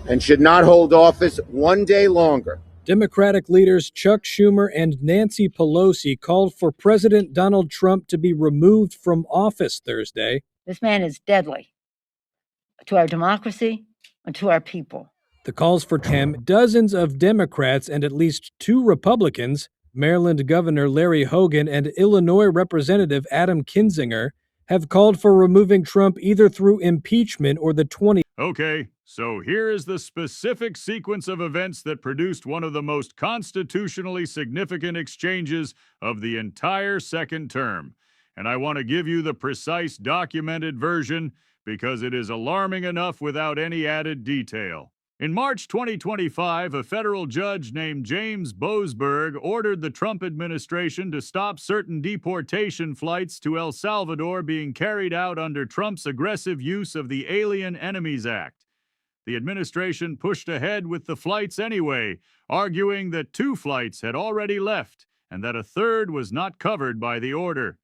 and should not hold office one day longer. Democratic leaders Chuck Schumer and Nancy Pelosi called for President Donald Trump to be removed from office Thursday. This man is deadly to our democracy and to our people. The calls for him, dozens of Democrats and at least 2 Republicans, Maryland Governor Larry Hogan and Illinois Representative Adam Kinzinger, have called for removing Trump either through impeachment or the 20. Okay, so here is the specific sequence of events that produced one of the most constitutionally significant exchanges of the entire second term. And I want to give you the precise documented version because it is alarming enough without any added detail. In March 2025, a federal judge named James Boasberg ordered the Trump administration to stop certain deportation flights to El Salvador being carried out under Trump's aggressive use of the Alien Enemies Act. The administration pushed ahead with the flights anyway, arguing that 2 flights had already left and that a third was not covered by the order.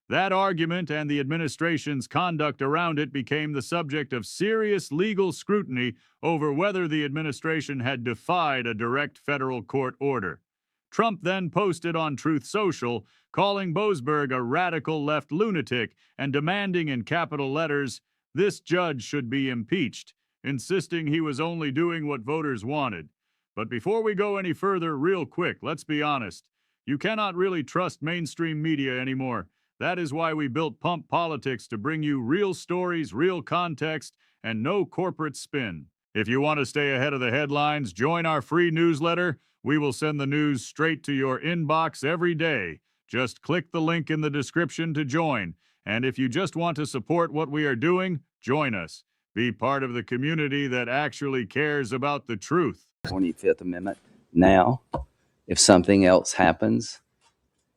That argument and the administration's conduct around it became the subject of serious legal scrutiny over whether the administration had defied a direct federal court order. Trump then posted on Truth Social, calling Boasberg a radical left lunatic and demanding in capital letters, "This judge should be impeached," insisting he was only doing what voters wanted. But before we go any further, real quick, let's be honest. You cannot really trust mainstream media anymore. That is why we built Pump Politics, to bring you real stories, real context, and no corporate spin. If you want to stay ahead of the headlines, join our free newsletter. We will send the news straight to your inbox every day. Just click the link in the description to join. And if you just want to support what we are doing, join us. Be part of the community that actually cares about the truth. 25th Amendment. Now, if something else happens,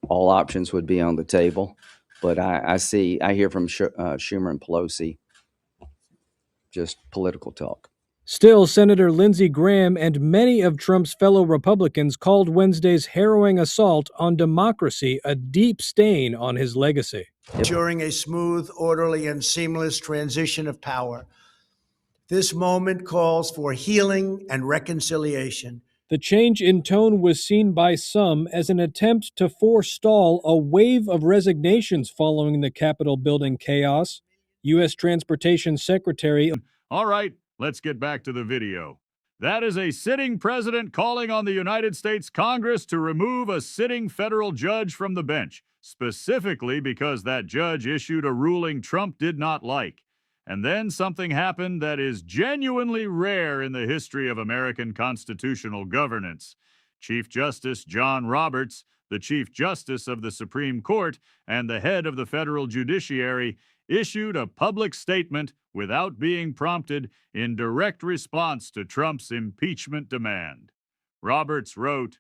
all options would be on the table. But I hear from Schumer and Pelosi just political talk. Still, Senator Lindsey Graham and many of Trump's fellow Republicans called Wednesday's harrowing assault on democracy a deep stain on his legacy. During a smooth, orderly, and seamless transition of power, this moment calls for healing and reconciliation. The change in tone was seen by some as an attempt to forestall a wave of resignations following the Capitol building chaos. U.S. Transportation Secretary. All right, let's get back to the video. That is a sitting president calling on the United States Congress to remove a sitting federal judge from the bench, specifically because that judge issued a ruling Trump did not like. And then something happened that is genuinely rare in the history of American constitutional governance. Chief Justice John Roberts, the Chief Justice of the Supreme Court and the head of the federal judiciary, issued a public statement without being prompted in direct response to Trump's impeachment demand. Roberts wrote,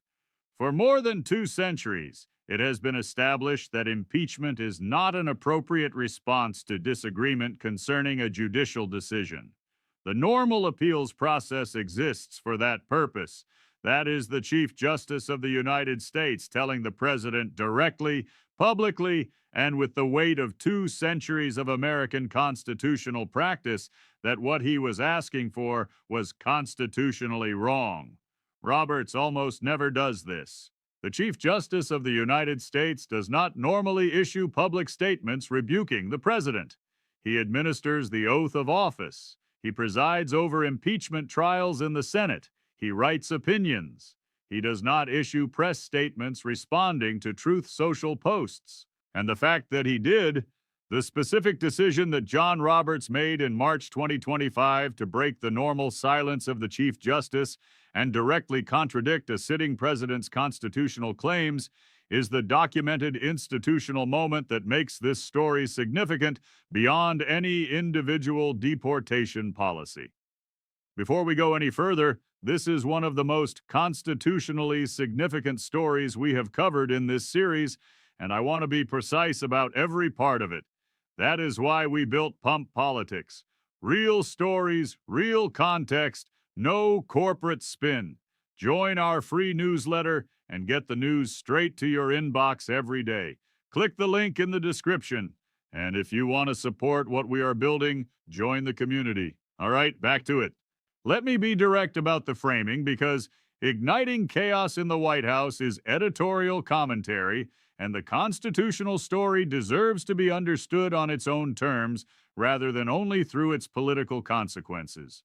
"For more than 2 centuries, it has been established that impeachment is not an appropriate response to disagreement concerning a judicial decision. The normal appeals process exists for that purpose. That is the Chief Justice of the United States telling the president directly, publicly, and with the weight of 2 centuries of American constitutional practice that what he was asking for was constitutionally wrong. Roberts almost never does this. The Chief Justice of the United States does not normally issue public statements rebuking the president. He administers the oath of office. He presides over impeachment trials in the Senate. He writes opinions. He does not issue press statements responding to Truth Social posts. And the fact that he did, the specific decision that John Roberts made in March 2025 to break the normal silence of the Chief Justice and directly contradict a sitting president's constitutional claims, is the documented institutional moment that makes this story significant beyond any individual deportation policy. Before we go any further, this is one of the most constitutionally significant stories we have covered in this series, and I want to be precise about every part of it. That is why we built Pump Politics. Real stories, real context, no corporate spin. Join our free newsletter and get the news straight to your inbox every day. Click the link in the description. And if you want to support what we are building, join the community. All right, back to it. Let me be direct about the framing because igniting chaos in the White House is editorial commentary, and the constitutional story deserves to be understood on its own terms rather than only through its political consequences.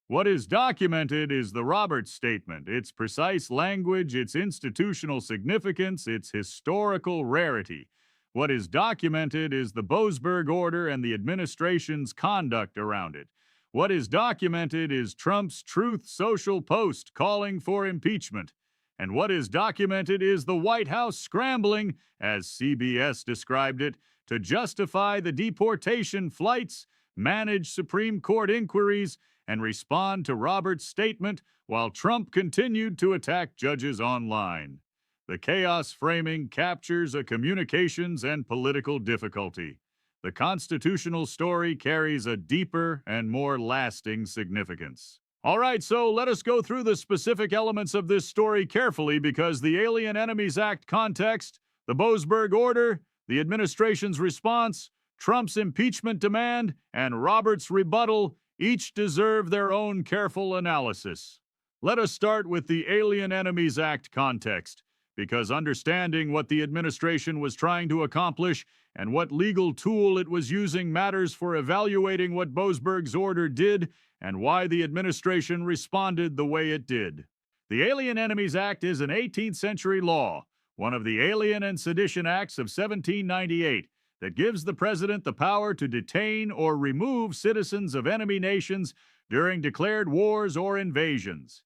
What is documented is the Roberts Statement, its precise language, its institutional significance, its historical rarity. What is documented is the Boasberg Order and the administration's conduct around it. What is documented is Trump's Truth Social post calling for impeachment. And what is documented is the White House scrambling, as CBS described it, to justify the deportation flights, manage Supreme Court inquiries, and respond to Roberts' statement while Trump continued to attack judges online. The chaos framing captures a communications and political difficulty. The constitutional story carries a deeper and more lasting significance. All right, so let us go through the specific elements of this story carefully because the Alien Enemies Act context, the Boasberg Order, the administration's response, Trump's impeachment demand, and Roberts' rebuttal each deserve their own careful analysis. Let us start with the Alien Enemies Act context, because understanding what the administration was trying to accomplish and what legal tool it was using matters for evaluating what Boasberg's order did and why the administration responded the way it did. The Alien Enemies Act is an 18th century law, one of the Alien and Sedition Acts of 1798, that gives the president the power to detain or remove citizens of enemy nations during declared wars or invasions.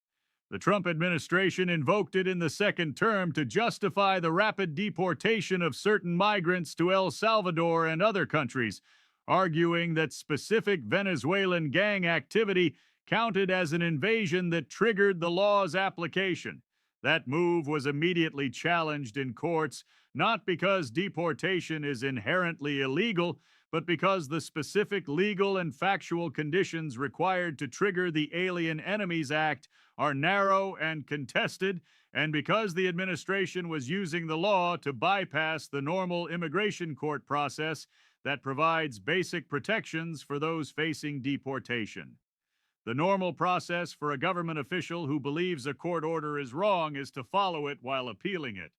The Trump administration invoked it in the second term to justify the rapid deportation of certain migrants to El Salvador and other countries, arguing that specific Venezuelan gang activity counted as an invasion that triggered the law's application. That move was immediately challenged in courts, not because deportation is inherently illegal, but because the specific legal and factual conditions required to trigger the Alien Enemies Act are narrow and contested, and because the administration was using the law to bypass the normal immigration court process that provides basic protections for those facing deportation. The normal process for a government official who believes a court order is wrong is to follow it while appealing it.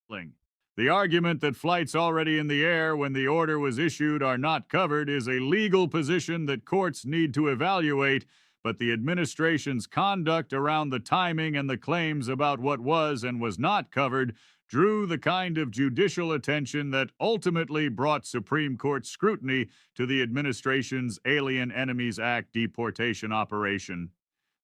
The argument that flights already in the air when the order was issued are not covered is a legal position that courts need to evaluate, but the administration's conduct around the timing and the claims about what was and was not covered drew the kind of judicial attention that ultimately brought Supreme Court scrutiny to the administration's Alien Enemies Act deportation operation.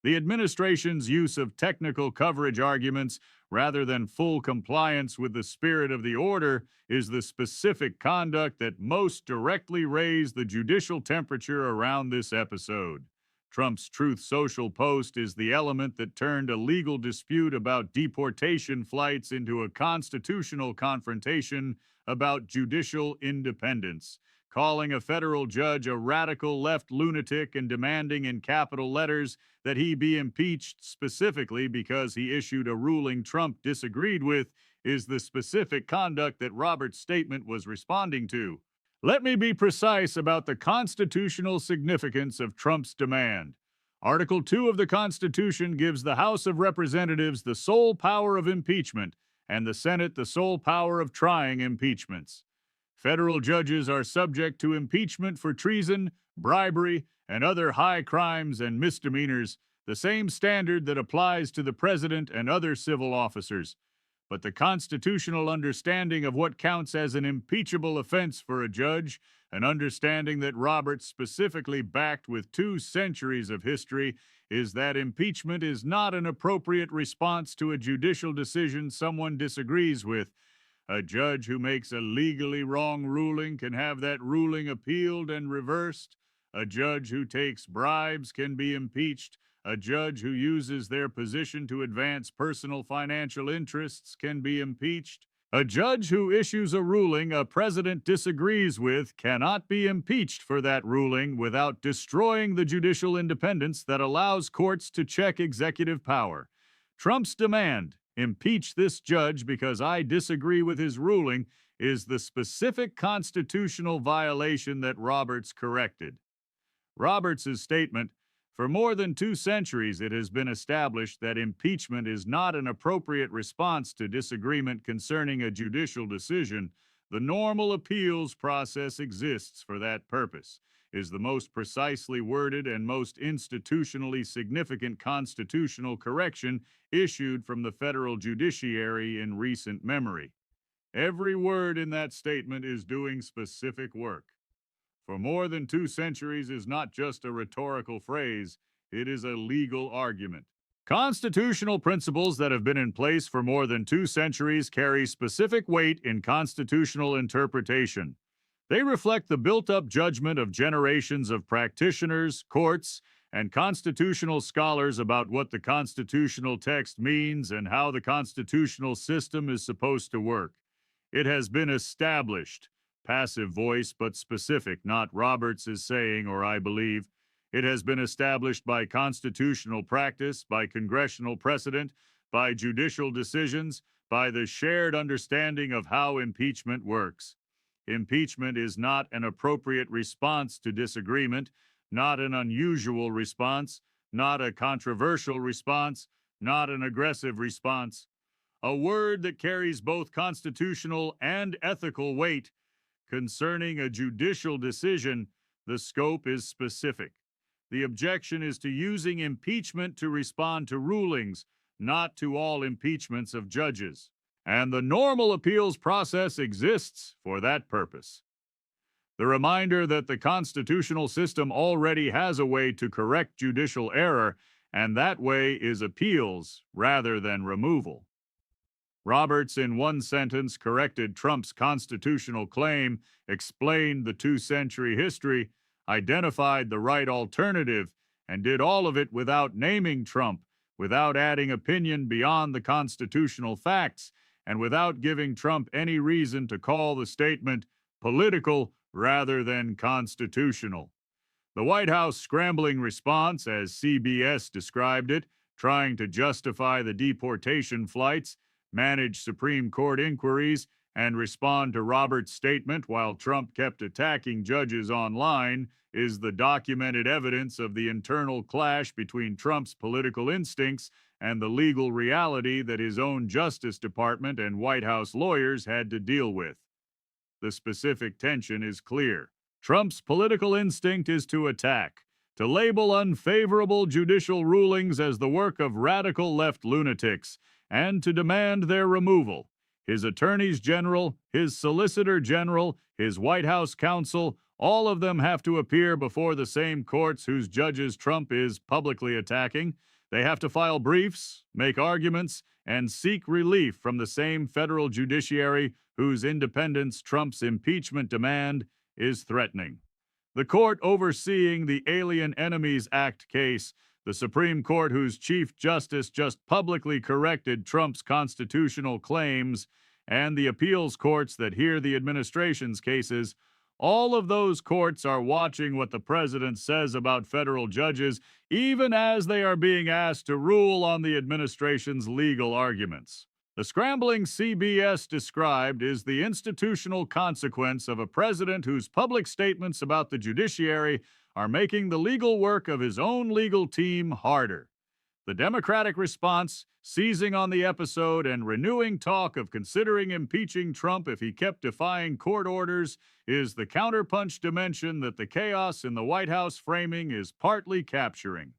The administration's use of technical coverage arguments rather than full compliance with the spirit of the order is the specific conduct that most directly raised the judicial temperature around this episode. Trump's Truth Social post is the element that turned a legal dispute about deportation flights into a constitutional confrontation about judicial independence, calling a federal judge a radical left lunatic and demanding in capital letters that he be impeached specifically because he issued a ruling Trump disagreed with is the specific conduct that Roberts' statement was responding to. Let me be precise about the constitutional significance of Trump's demand. Article 2 of the Constitution gives the House of Representatives the sole power of impeachment and the Senate the sole power of trying impeachments. Federal judges are subject to impeachment for treason, bribery, and other high crimes and misdemeanors, the same standard that applies to the president and other civil officers. But the constitutional understanding of what counts as an impeachable offense for a judge, an understanding that Roberts specifically backed with 2 centuries of history, is that impeachment is not an appropriate response to a judicial decision someone disagrees with. A judge who makes a legally wrong ruling can have that ruling appealed and reversed. A judge who takes bribes can be impeached. A judge who uses their position to advance personal financial interests can be impeached. A judge who issues a ruling a president disagrees with cannot be impeached for that ruling without destroying the judicial independence that allows courts to check executive power. Trump's demand, impeach this judge because I disagree with his ruling, is the specific constitutional violation that Roberts corrected. Roberts' statement, For more than 2 centuries, it has been established that impeachment is not an appropriate response to disagreement concerning a judicial decision. The normal appeals process exists for that purpose, is the most precisely worded and most institutionally significant constitutional correction issued from the federal judiciary in recent memory. Every word in that statement is doing specific work. For more than 2 centuries is not just a rhetorical phrase, it is a legal argument. Constitutional principles that have been in place for more than 2 centuries carry specific weight in constitutional interpretation. They reflect the built-up judgment of generations of practitioners, courts, and constitutional scholars about what the constitutional text means and how the constitutional system is supposed to work. It has been established. Passive voice, but specific, not Roberts is saying or I believe. It has been established by constitutional practice, by congressional precedent, by judicial decisions, by the shared understanding of how impeachment works. Impeachment is not an appropriate response to disagreement, not an unusual response, not a controversial response, not an aggressive response. A word that carries both constitutional and ethical weight. Concerning a judicial decision, the scope is specific. The objection is to using impeachment to respond to rulings, not to all impeachments of judges. And the normal appeals process exists for that purpose. The reminder that the constitutional system already has a way to correct judicial error, and that way is appeals rather than removal. Roberts, in one sentence, corrected Trump's constitutional claim, explained the 2-century history, identified the right alternative, and did all of it without naming Trump, without adding opinion beyond the constitutional facts, and without giving Trump any reason to call the statement political rather than constitutional. The White House scrambling response, as CBS described it, trying to justify the deportation flights, manage Supreme Court inquiries, and respond to Roberts' statement while Trump kept attacking judges online, is the documented evidence of the internal clash between Trump's political instincts and the legal reality that his own Justice Department and White House lawyers had to deal with. The specific tension is clear. Trump's political instinct is to attack, to label unfavorable judicial rulings as the work of radical left lunatics, and to demand their removal. His attorneys general, his solicitor general, his White House counsel, all of them have to appear before the same courts whose judges Trump is publicly attacking. They have to file briefs, make arguments, and seek relief from the same federal judiciary whose independence Trump's impeachment demand is threatening. The court overseeing the Alien Enemies Act case, the Supreme Court whose Chief Justice just publicly corrected Trump's constitutional claims, and the appeals courts that hear the administration's cases, all of those courts are watching what the president says about federal judges, even as they are being asked to rule on the administration's legal arguments. The scrambling CBS described is the institutional consequence of a president whose public statements about the judiciary are making the legal work of his own legal team harder. The Democratic response, seizing on the episode and renewing talk of considering impeaching Trump if he kept defying court orders, is the counterpunch dimension that the chaos in the White House framing is partly capturing.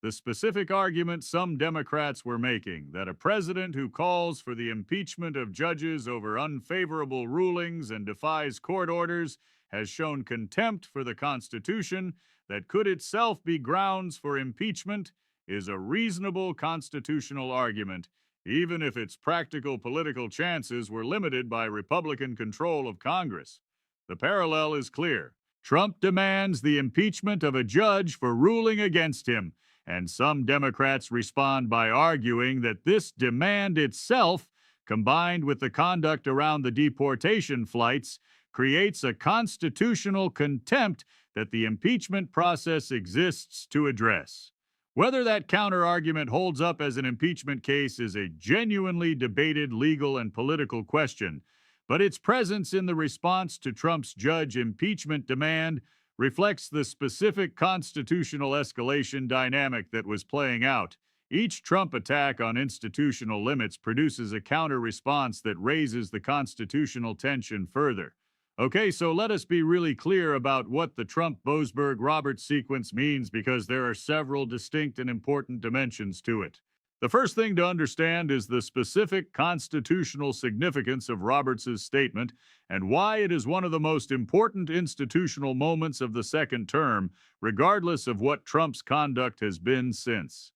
The specific argument some Democrats were making, that a president who calls for the impeachment of judges over unfavorable rulings and defies court orders has shown contempt for the Constitution that could itself be grounds for impeachment, is a reasonable constitutional argument, even if its practical political chances were limited by Republican control of Congress. The parallel is clear. Trump demands the impeachment of a judge for ruling against him, and some Democrats respond by arguing that this demand itself, combined with the conduct around the deportation flights, creates a constitutional contempt that the impeachment process exists to address. Whether that counter-argument holds up as an impeachment case is a genuinely debated legal and political question, but its presence in the response to Trump's judge impeachment demand reflects the specific constitutional escalation dynamic that was playing out. Each Trump attack on institutional limits produces a counter-response that raises the constitutional tension further. Okay, so let us be really clear about what the Trump-Boasberg-Roberts sequence means, because there are several distinct and important dimensions to it. The first thing to understand is the specific constitutional significance of Roberts' statement and why it is one of the most important institutional moments of the second term, regardless of what Trump's conduct has been since.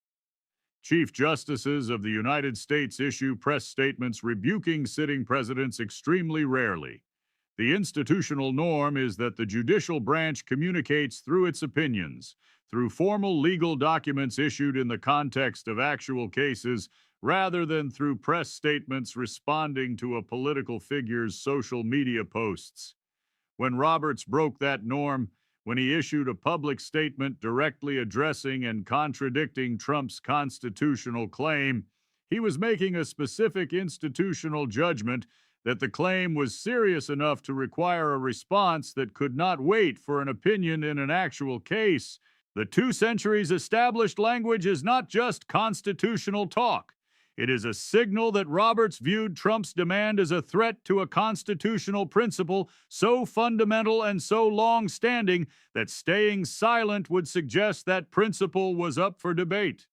Chief Justices of the United States issue press statements rebuking sitting presidents extremely rarely. The institutional norm is that the judicial branch communicates through its opinions, through formal legal documents issued in the context of actual cases, rather than through press statements responding to a political figure's social media posts. When Roberts broke that norm, when he issued a public statement directly addressing and contradicting Trump's constitutional claim, he was making a specific institutional judgment that the claim was serious enough to require a response that could not wait for an opinion in an actual case. The 2 centuries established language is not just constitutional talk. It is a signal that Roberts viewed Trump's demand as a threat to a constitutional principle so fundamental and so long-standing that staying silent would suggest that principle was up for debate.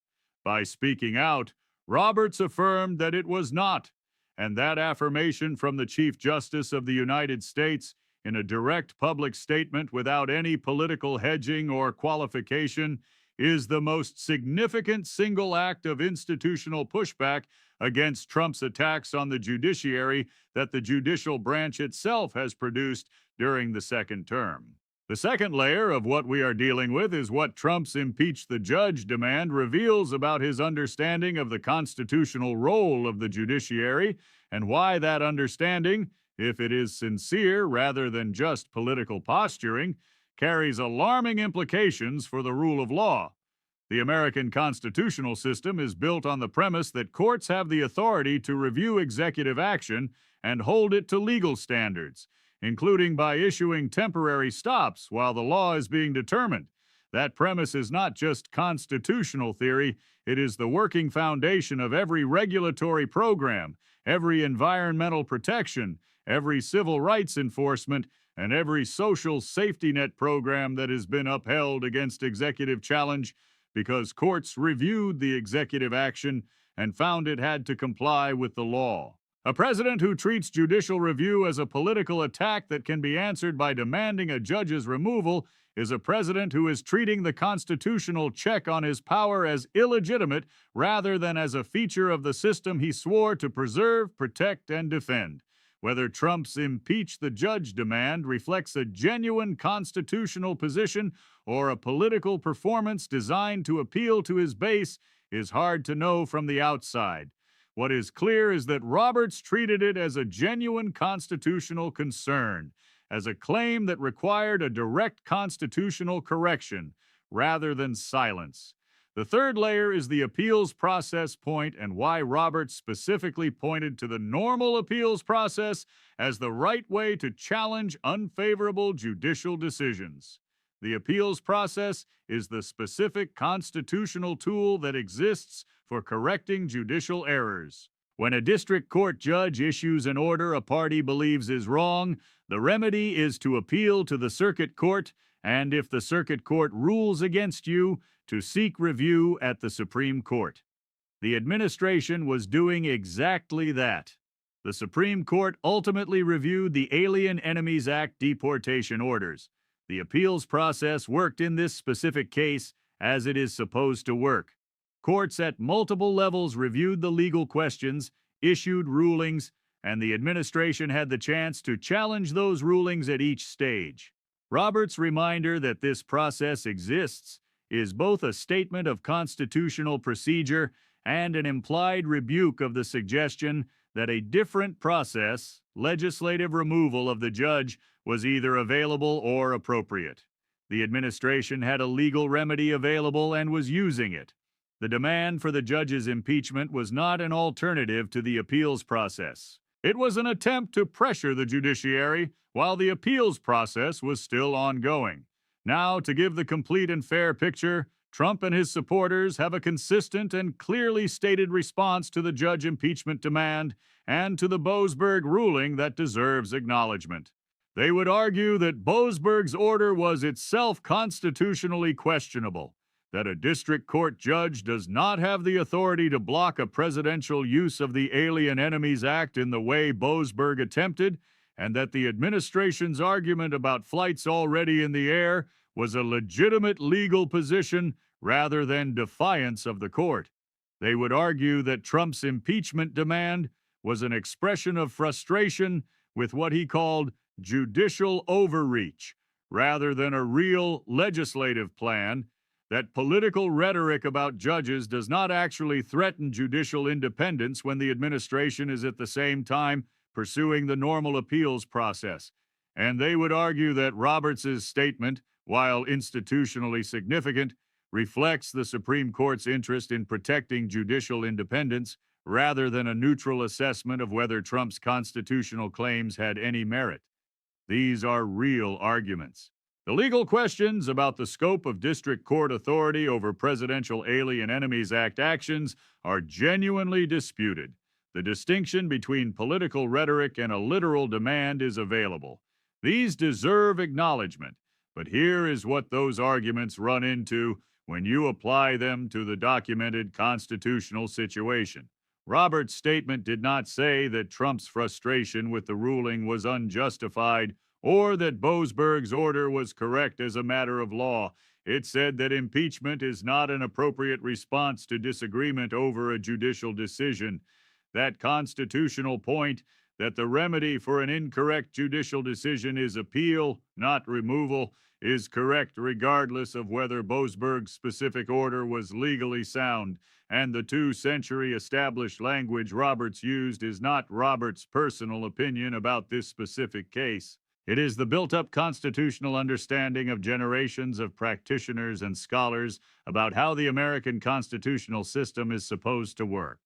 By speaking out, Roberts affirmed that it was not, and that affirmation from the Chief Justice of the United States in a direct public statement without any political hedging or qualification is the most significant single act of institutional pushback against Trump's attacks on the judiciary that the judicial branch itself has produced during the second term. The second layer of what we are dealing with is what Trump's impeach the judge demand reveals about his understanding of the constitutional role of the judiciary and why that understanding, if it is sincere rather than just political posturing, carries alarming implications for the rule of law. The American constitutional system is built on the premise that courts have the authority to review executive action and hold it to legal standards, including by issuing temporary stops while the law is being determined. That premise is not just constitutional theory, it is the working foundation of every regulatory program, every environmental protection, every civil rights enforcement, and every social safety net program that has been upheld against executive challenge because courts reviewed the executive action and found it had to comply with the law. A president who treats judicial review as a political attack that can be answered by demanding a judge's removal is a president who is treating the constitutional check on his power as illegitimate rather than as a feature of the system he swore to preserve, protect, and defend. Whether Trump's impeach the judge demand reflects a genuine constitutional position or a political performance designed to appeal to his base is hard to know from the outside. What is clear is that Roberts treated it as a genuine constitutional concern, as a claim that required a direct constitutional correction rather than silence. The third layer is the appeals process point and why Roberts specifically pointed to the normal appeals process as the right way to challenge unfavorable judicial decisions. The appeals process is the specific constitutional tool that exists for correcting judicial errors. When a district court judge issues an order a party believes is wrong, the remedy is to appeal to the circuit court, and if the circuit court rules against you, to seek review at the Supreme Court. The administration was doing exactly that. The Supreme Court ultimately reviewed the Alien Enemies Act deportation orders. The appeals process worked in this specific case as it is supposed to work. Courts at multiple levels reviewed the legal questions, issued rulings, and the administration had the chance to challenge those rulings at each stage. Roberts' reminder that this process exists is both a statement of constitutional procedure and an implied rebuke of the suggestion that a different process, legislative removal of the judge, was either available or appropriate. The administration had a legal remedy available and was using it. The demand for the judge's impeachment was not an alternative to the appeals process. It was an attempt to pressure the judiciary while the appeals process was still ongoing. Now, to give the complete and fair picture, Trump and his supporters have a consistent and clearly stated response to the judge impeachment demand and to the Boasberg ruling that deserves acknowledgement. They would argue that Boasberg's order was itself constitutionally questionable, that a district court judge does not have the authority to block a presidential use of the Alien Enemies Act in the way Boasberg attempted, and that the administration's argument about flights already in the air was a legitimate legal position rather than defiance of the court. They would argue that Trump's impeachment demand was an expression of frustration with what he called judicial overreach, rather than a real legislative plan, that political rhetoric about judges does not actually threaten judicial independence when the administration is at the same time pursuing the normal appeals process. And they would argue that Roberts' statement, while institutionally significant, reflects the Supreme Court's interest in protecting judicial independence rather than a neutral assessment of whether Trump's constitutional claims had any merit. These are real arguments. The legal questions about the scope of district court authority over Presidential Alien Enemies Act actions are genuinely disputed. The distinction between political rhetoric and a literal demand is available. These deserve acknowledgement, but here is what those arguments run into when you apply them to the documented constitutional situation. Roberts' statement did not say that Trump's frustration with the ruling was unjustified or that Boasberg's order was correct as a matter of law. It said that impeachment is not an appropriate response to disagreement over a judicial decision. That constitutional point, that the remedy for an incorrect judicial decision is appeal, not removal, is correct regardless of whether Boasberg's specific order was legally sound, and the 2-century established language Roberts used is not Roberts' personal opinion about this specific case. It is the built-up constitutional understanding of generations of practitioners and scholars about how the American constitutional system is supposed to work.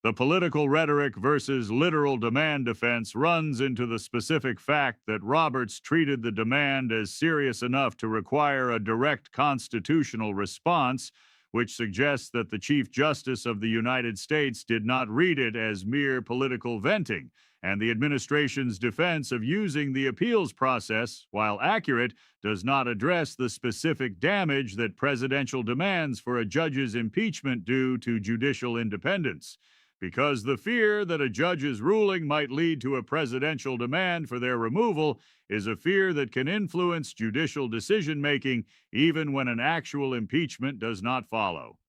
The political rhetoric versus literal demand defense runs into the specific fact that Roberts treated the demand as serious enough to require a direct constitutional response, which suggests that the Chief Justice of the United States did not read it as mere political venting, and the administration's defense of using the appeals process, while accurate, does not address the specific damage that presidential demands for a judge's impeachment do to judicial independence. Because the fear that a judge's ruling might lead to a presidential demand for their removal is a fear that can influence judicial decision-making even when an actual impeachment does not follow.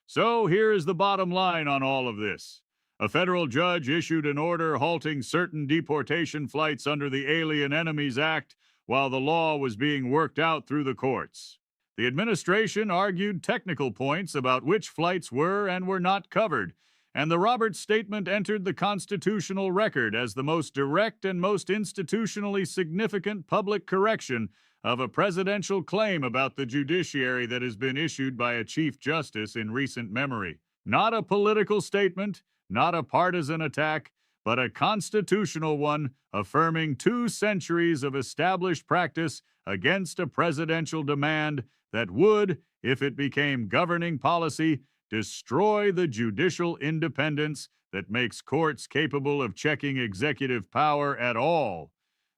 So here is the bottom line on all of this. A federal judge issued an order halting certain deportation flights under the Alien Enemies Act while the law was being worked out through the courts. The administration argued technical points about which flights were and were not covered, and the Roberts statement entered the constitutional record as the most direct and most institutionally significant public correction of a presidential claim about the judiciary that has been issued by a Chief Justice in recent memory. Not a political statement, not a partisan attack, but a constitutional one affirming 2 centuries of established practice against a presidential demand that would, if it became governing policy, destroy the judicial independence that makes courts capable of checking executive power at all.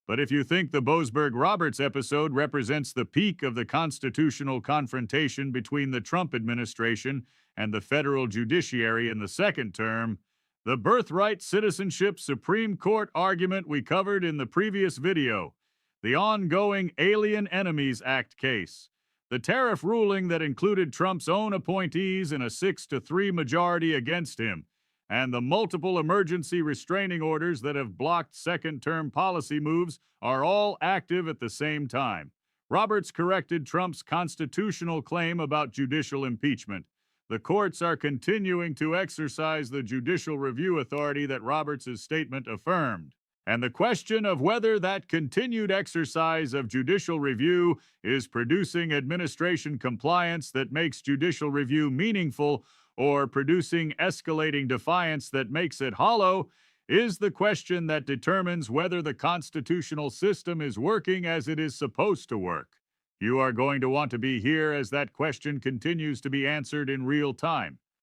But if you think the Boasberg-Roberts episode represents the peak of the constitutional confrontation between the Trump administration and the federal judiciary in the second term, the birthright citizenship Supreme Court argument we covered in the previous video, the ongoing Alien Enemies Act case, the tariff ruling that included Trump's own appointees in a 6-3 majority against him, and the multiple emergency restraining orders that have blocked second-term policy moves are all active at the same time. Roberts corrected Trump's constitutional claim about judicial impeachment. The courts are continuing to exercise the judicial review authority that Roberts' statement affirmed. And the question of whether that continued exercise of judicial review is producing administration compliance that makes judicial review meaningful or producing escalating defiance that makes it hollow is the question that determines whether the constitutional system is working as it is supposed to work. You are going to want to be here as that question continues to be answered in real time.